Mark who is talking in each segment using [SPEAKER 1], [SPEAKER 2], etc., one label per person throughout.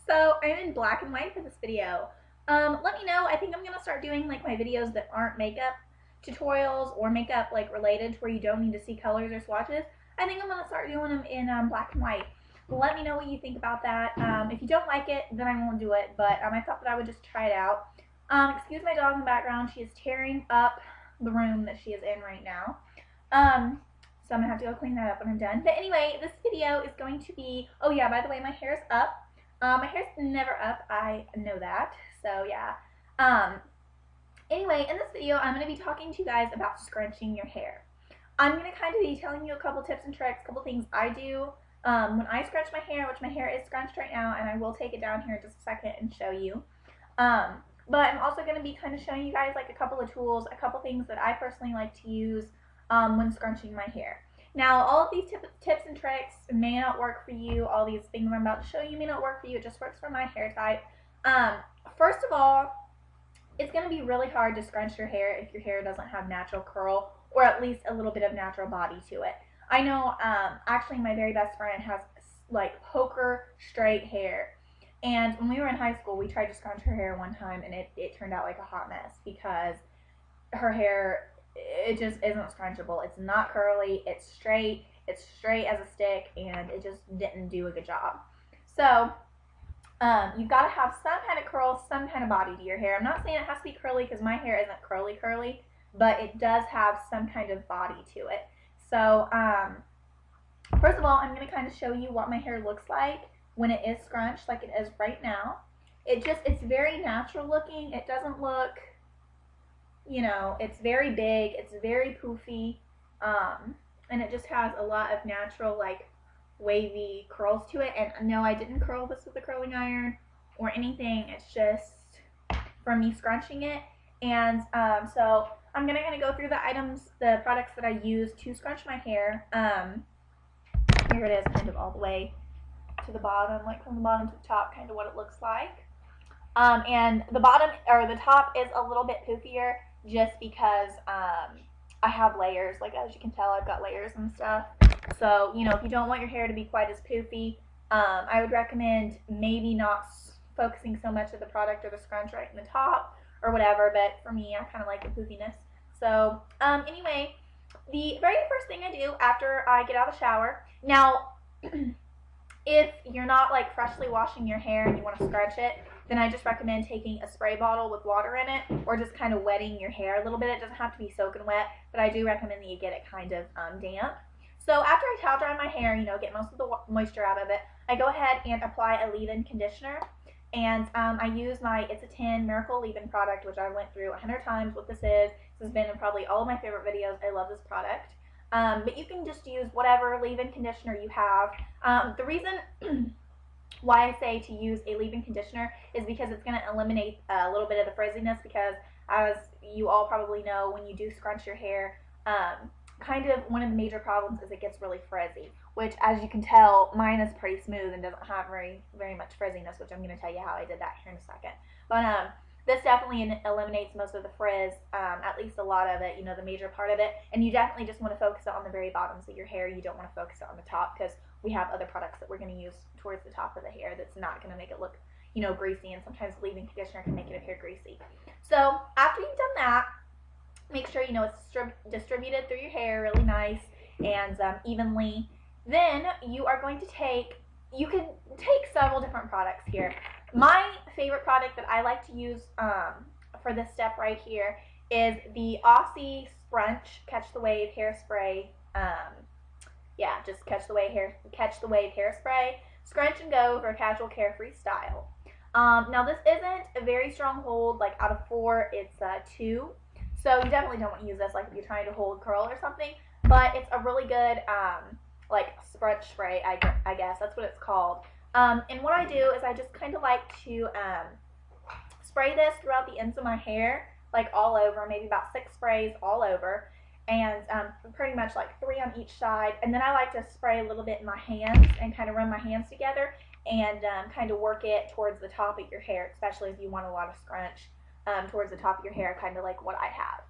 [SPEAKER 1] So I'm in black and white for this video. Let me know. I think I'm gonna start doing like my videos that aren't makeup tutorials or makeup like related to where you don't need to see colors or swatches. I think I'm gonna start doing them in black and white. Let me know what you think about that. If you don't like it, then I won't do it. But I thought that I would just try it out. Excuse my dog in the background. She is tearing up the room that she is in right now. So I'm gonna have to go clean that up when I'm done. But anyway, this video is going to be. Oh yeah, by the way, my hair is up. My hair's never up, I know that, so yeah. Anyway, in this video, I'm going to be talking to you guys about scrunching your hair. I'm going to kind of be telling you a couple tips and tricks, a couple things I do when I scrunch my hair, which my hair is scrunched right now, and I will take it down here in just a second and show you. But I'm also going to be kind of showing you guys like a couple of tools, a couple things that I personally like to use when scrunching my hair. Now, all of these tips and tricks may not work for you. All these things I'm about to show you may not work for you. It just works for my hair type. First of all, it's going to be really hard to scrunch your hair if your hair doesn't have natural curl or at least a little bit of natural body to it. I know, actually, my very best friend has like poker straight hair. And when we were in high school, we tried to scrunch her hair one time, and it turned out like a hot mess because her hair, it just isn't scrunchable. It's not curly, it's straight as a stick, and it just didn't do a good job. So you've got to have some kind of curl, some kind of body to your hair. I'm not saying it has to be curly because my hair isn't curly, but it does have some kind of body to it. So first of all, I'm going to kind of show you what my hair looks like when it is scrunched like it is right now. It's very natural looking. It doesn't look, you know, it's very big, it's very poofy, and it just has a lot of natural, like, wavy curls to it. And no, I didn't curl this with a curling iron or anything. It's just from me scrunching it. And so I'm gonna kind of go through the items, the products that I use to scrunch my hair. Here it is, kind of all the way to the bottom, like from the bottom to the top, kind of what it looks like. And the bottom, or the top, is a little bit poofier just because I have layers. Like, as you can tell, I've got layers and stuff. So, you know, if you don't want your hair to be quite as poofy, I would recommend maybe not focusing so much of the product or the scrunch right in the top or whatever, but for me, I kind of like the poofiness. So, anyway, the very first thing I do after I get out of the shower, now, if you're not like freshly washing your hair and you want to scrunch it, then I just recommend taking a spray bottle with water in it, or just kind of wetting your hair a little bit. It doesn't have to be soaking wet, but I do recommend that you get it kind of damp. So after I towel dry my hair, you know, get most of the moisture out of it, I go ahead and apply a leave-in conditioner. And I use my It's a 10 Miracle Leave-In product, which I went through 100 times what this is. This has been in probably all of my favorite videos. I love this product. But you can just use whatever leave-in conditioner you have. The reason why I say to use a leave-in conditioner is because it's going to eliminate a little bit of the frizziness, because as you all probably know, when you do scrunch your hair, kind of one of the major problems is it gets really frizzy, which, as you can tell, mine is pretty smooth and doesn't have very much frizziness, which I'm going to tell you how I did that here in a second. But this definitely eliminates most of the frizz, at least a lot of it, you know, the major part of it. And you definitely just want to focus it on the very bottoms of your hair. You don't want to focus it on the top, because we have other products that we're going to use towards the top of the hair that's not going to make it look, you know, greasy. And sometimes leave-in conditioner can make it appear greasy. So after you've done that, make sure, you know, it's distributed through your hair really nice and evenly. Then you are going to you can take several different products here. My favorite product that I like to use for this step right here is the I Scrunch Catch the Wave Hairspray. Yeah, just Catch the Wave Hairspray. Scrunch and go for a casual, carefree style. Now this isn't a very strong hold. Like, out of 4, it's 2. So you definitely don't want to use this like if you're trying to hold curl or something. But it's a really good like scrunch spray, I guess that's what it's called. And what I do is I just kind of like to spray this throughout the ends of my hair, like all over, maybe about 6 sprays all over, and pretty much like 3 on each side. And then I like to spray a little bit in my hands and kind of run my hands together and kind of work it towards the top of your hair, especially if you want a lot of scrunch towards the top of your hair, kind of like what I have.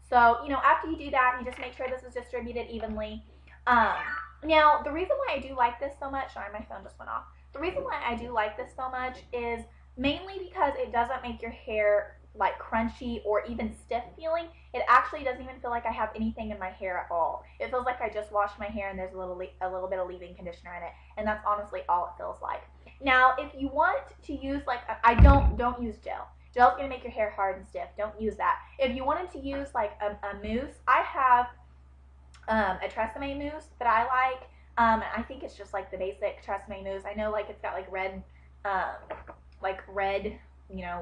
[SPEAKER 1] So, you know, after you do that, you just make sure this is distributed evenly. Now, the reason why I do like this so much, sorry, my phone just went off. The reason why I do like this so much is mainly because it doesn't make your hair like crunchy or even stiff feeling. It actually doesn't even feel like I have anything in my hair at all. It feels like I just washed my hair and there's a little bit of leave-in conditioner in it, and that's honestly all it feels like. Now, if you want to use like don't use gel. Gel's gonna make your hair hard and stiff. Don't use that. If you wanted to use like a mousse, I have a Tresemme mousse that I like. I think it's just like the basic Tresemme mousse. I know like it's got like red,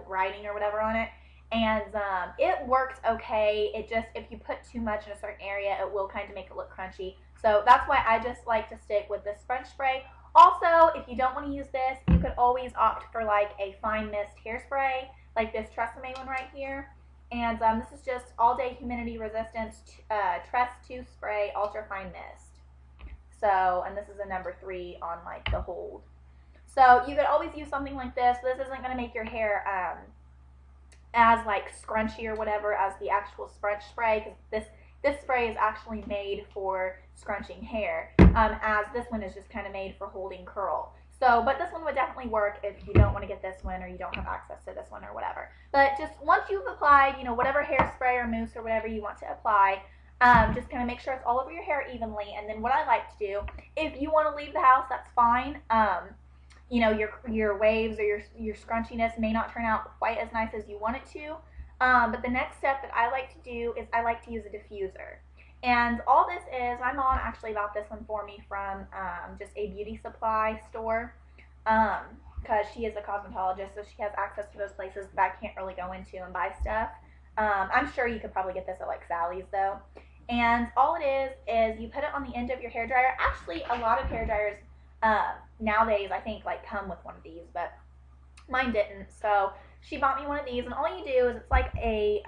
[SPEAKER 1] writing or whatever on it, and it works okay. It just, if you put too much in a certain area, it will kind of make it look crunchy. So that's why I just like to stick with this scrunch spray. Also, if you don't want to use this, you could always opt for like a fine mist hairspray, like this Tresemme one right here. And this is just all day humidity resistance Tress 2 spray ultra fine mist. So, and this is a number 3 on like the hold. So you could always use something like this. This isn't going to make your hair as like scrunchy or whatever as the actual scrunch spray, because this spray is actually made for scrunching hair, as this one is just kind of made for holding curl. So, but this one would definitely work if you don't want to get this one or you don't have access to this one or whatever. But just once you've applied, whatever hairspray or mousse or whatever you want to apply, just kind of make sure it's all over your hair evenly. And then what I like to do, if you want to leave the house, that's fine. Your waves or your scrunchiness may not turn out quite as nice as you want it to. But the next step that I like to do is I like to use a diffuser. And all this is, my mom actually bought this one for me from just a beauty supply store, because she is a cosmetologist, so she has access to those places that I can't really go into and buy stuff. I'm sure you could probably get this at like Sally's though. And all it is you put it on the end of your hairdryer. Actually, a lot of hairdryers nowadays I think like come with one of these, but mine didn't. So she bought me one of these, and all you do is, it's like a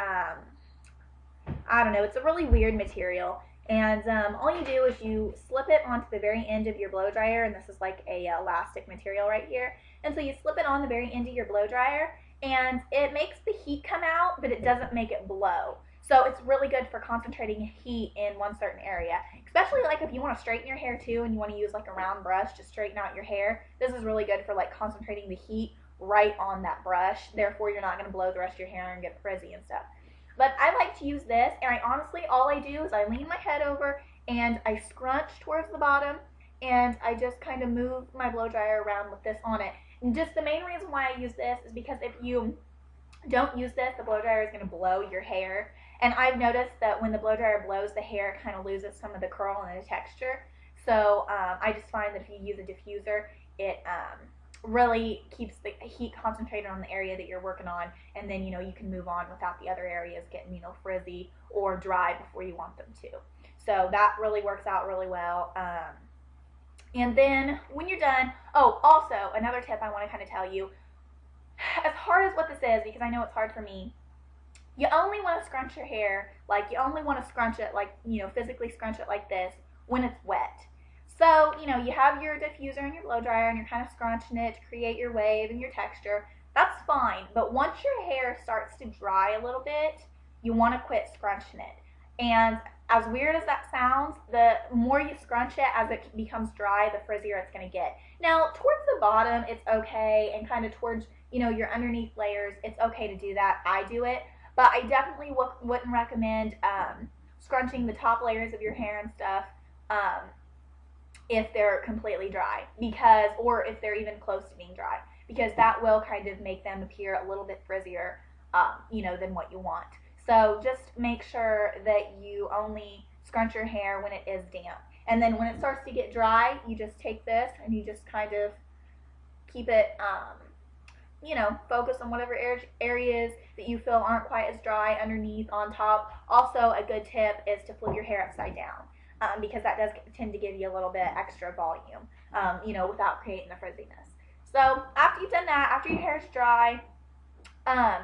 [SPEAKER 1] I don't know, it's a really weird material, and all you do is you slip it onto the very end of your blow dryer, and this is like a elastic material right here, and so you slip it on the very end of your blow dryer, and it makes the heat come out, but it doesn't make it blow. So it's really good for concentrating heat in one certain area, especially like if you want to straighten your hair too and you want to use like a round brush to straighten out your hair. This is really good for like concentrating the heat right on that brush, therefore you're not going to blow the rest of your hair and get frizzy and stuff. But I like to use this, and I honestly, all I do is I lean my head over and I scrunch towards the bottom, and I just kind of move my blow dryer around with this on it. And just the main reason why I use this is because if you don't use this, the blow dryer is going to blow your hair. And I've noticed that when the blow dryer blows, the hair kind of loses some of the curl and the texture. So I just find that if you use a diffuser, it really keeps the heat concentrated on the area that you're working on, and then you can move on without the other areas getting frizzy or dry before you want them to. So that really works out really well. And then when you're done, oh, also another tip I want to kind of tell you, as hard as what this is, because I know it's hard for me, you only want to scrunch your hair, like you only want to scrunch it like, physically scrunch it like this when it's wet. So, you have your diffuser and your blow dryer and you're kind of scrunching it to create your wave and your texture. That's fine. But once your hair starts to dry a little bit, you want to quit scrunching it. And as weird as that sounds, the more you scrunch it as it becomes dry, the frizzier it's going to get. Now, towards the bottom, it's okay, and kind of towards, your underneath layers, it's okay to do that. I do it. But I definitely wouldn't recommend scrunching the top layers of your hair and stuff if they're completely dry, or if they're even close to being dry, because that will kind of make them appear a little bit frizzier, than what you want. So just make sure that you only scrunch your hair when it is damp. And then when it starts to get dry, you just take this and you just kind of keep it, focus on whatever areas that you feel aren't quite as dry underneath, on top. Also, a good tip is to flip your hair upside down, because that does tend to give you a little bit extra volume, without creating the frizziness. So after you've done that, after your hair is dry,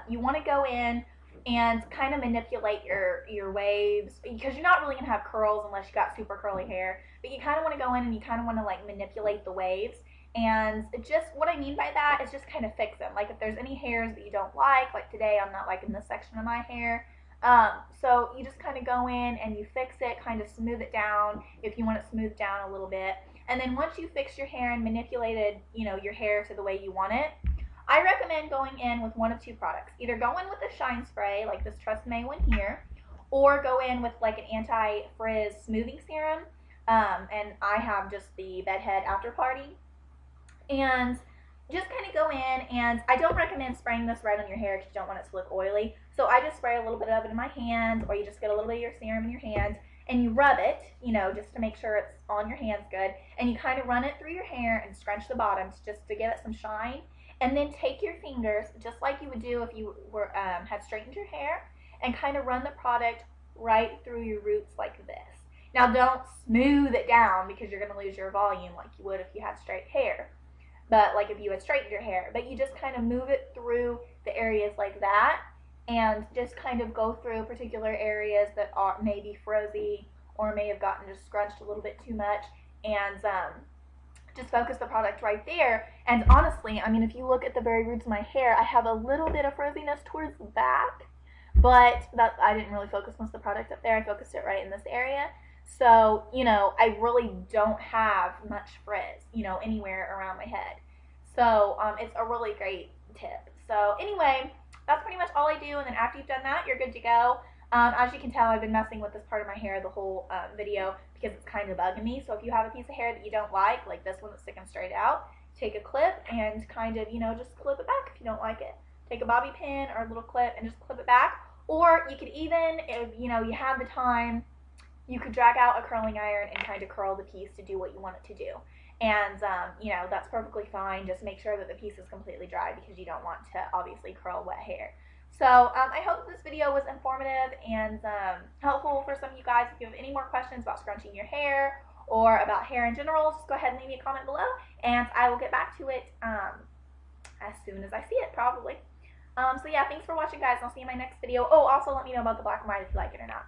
[SPEAKER 1] you want to go in and kind of manipulate your waves, because you're not really going to have curls unless you got super curly hair, but you kind of want to go in and you kind of want to like manipulate the waves. And just what I mean by that is just kind of fix them. Like if there's any hairs that you don't like today I'm not liking this section of my hair, So you just kind of go in and you fix it, kind of smooth it down if you want it smoothed down a little bit. And then once you fix your hair and manipulated, your hair to the way you want it, I recommend going in with one of two products. Either go in with a shine spray, like this Tresemme one here, or go in with like an anti-frizz smoothing serum. And I have just the Bedhead After Party. And just kind of go in, and I don't recommend spraying this right on your hair because you don't want it to look oily. So I just spray a little bit of it in my hands, or you just get a little bit of your serum in your hands, and you rub it, just to make sure it's on your hands good. And you kind of run it through your hair and scrunch the bottoms just to give it some shine. And then take your fingers, just like you would do if you were had straightened your hair, and kind of run the product right through your roots like this. Now don't smooth it down because you're going to lose your volume like you would if you had straight hair. But like if you had straightened your hair, but you just kind of move it through the areas like that, and just kind of go through particular areas that are maybe frizzy or may have gotten just scrunched a little bit too much, and just focus the product right there. And honestly, I mean, if you look at the very roots of my hair, I have a little bit of frizziness towards the back, but that I didn't really focus most of the product up there. I focused it right in this area. So, I really don't have much frizz, anywhere around my head. So, it's a really great tip. So, anyway, that's pretty much all I do. And then after you've done that, you're good to go. As you can tell, I've been messing with this part of my hair the whole video because it's kind of bugging me. So, if you have a piece of hair that you don't like this one that's sticking straight out, take a clip and kind of, just clip it back if you don't like it. Take a bobby pin or a little clip and just clip it back. Or you could even, if, you have the time, you could drag out a curling iron and kind of curl the piece to do what you want it to do. And, that's perfectly fine. Just make sure that the piece is completely dry because you don't want to obviously curl wet hair. So I hope this video was informative and helpful for some of you guys. If you have any more questions about scrunching your hair or about hair in general, just go ahead and leave me a comment below, and I will get back to it as soon as I see it, probably. So yeah, thanks for watching, guys. I'll see you in my next video. Oh, also let me know about the black and white if you like it or not.